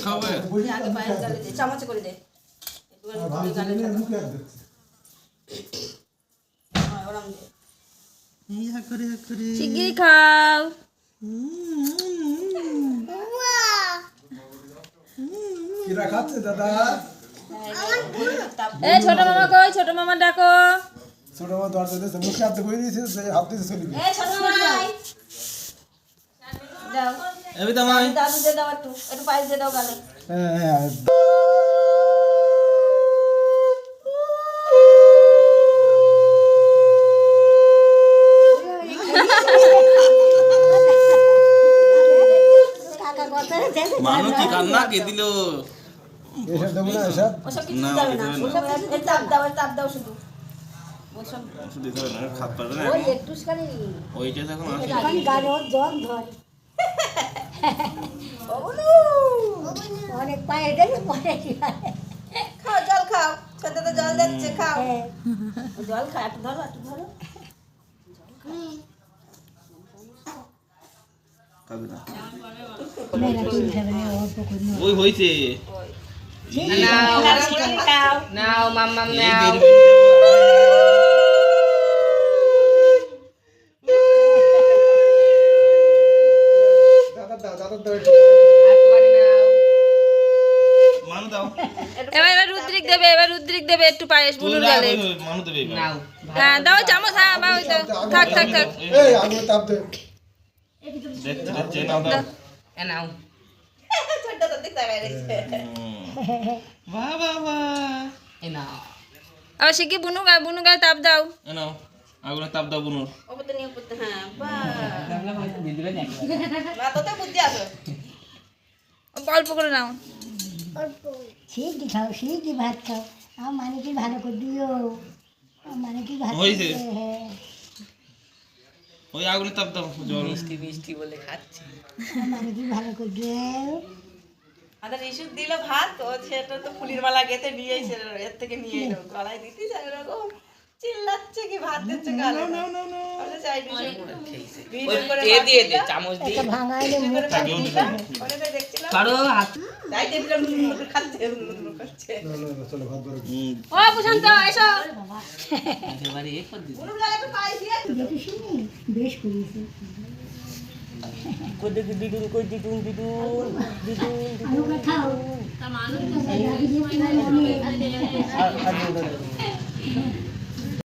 খাবে আগে পায়েস গালে দে চামচে করে দে গালে ওরম দে শিগগিরই খাও কিরা খাচ্ছে দাদা এই ছোট মামা কই ছোট মামা ডাকো ছোট মামা দরজা দিয়েছে মুখে হাত করে দিয়েছে হাত দিতে চলে গেছে এই ছোট মামা যাও এবি তামাই দাদু দে দাও একটু পায়েস দে দাও গালে হ্যাঁ মানু কি কান্না কে দিল এসব দেবো না এসব ওসব কিছু যাবে না ওসব এর তাপ দাও শুধু ওসব শুধু দিতে হবে না খাত পারবে না ওই একটু করে ওইটা তখন আসে এখন গানে ওর জল ধরে অনেক পায়ে দেখে পরে খাও জল খাও খেতে তো জল যাচ্ছে খাও জল খা একটু ধরো খাবে না মেয়েরা কি খাবে না অল্প করে ওই হইছে নাও মাম্মাম নাও দাদা দাদা মানু দাও এবার রুদ্রিক দেবে একটু পায়েস বুনুর গালে মানু দেবে নাও হ্যাঁ দাও চামচ হ্যাঁ বা ওই তো থাক এই আগে তাপ দে দেখতে নাও দাও নাও ছোটটা তো দেখতে গায় রেছে বাহ বাহ বাহ আর শিগগি বুনু গায়ে তাপ দাও এ নাও আগুনে তাপ দাও বুনুর ওপরতে নিয়ে ওপরতে হ্যাঁ বাহ তোতে বুদ্ধি আছে অল্প করে নাও শিখি খাও শিখি ভাত খাও আমার মানে কি ভালো করে দিও আমার মানে কি ভাত হয়েছে। হ্যাঁ ওই আগুনে তাপ দাও জল মিষ্টি বলে খাচ্ছি আমার মানে কি ভালো করে দিও আদা ইস্যু দিল ভাত ও সেটা তো ফুলির মালা গেতে নিয়ে এসে এর থেকে নিয়ে এলো গলায় দিতে যায় এরকম চিল্লাচ্ছে কি ভাত দিচ্ছে গালে না না না বলে চাই ভিডিও করে এ দিয়ে দে চামচ দিয়ে একটা ভাঙাইলে মুখ ওরে তো দেখছিলাম পারো হাত তাই দেখলাম খাচ্ছে খাচ্ছে চলো ভাত ধরে ও প্রশান্ত এসো একেবারে এ করে দিবি বুনুর গালে একটু পায়েস দিয়ে দেখি বেশ করিয়েছে আলুটা খাও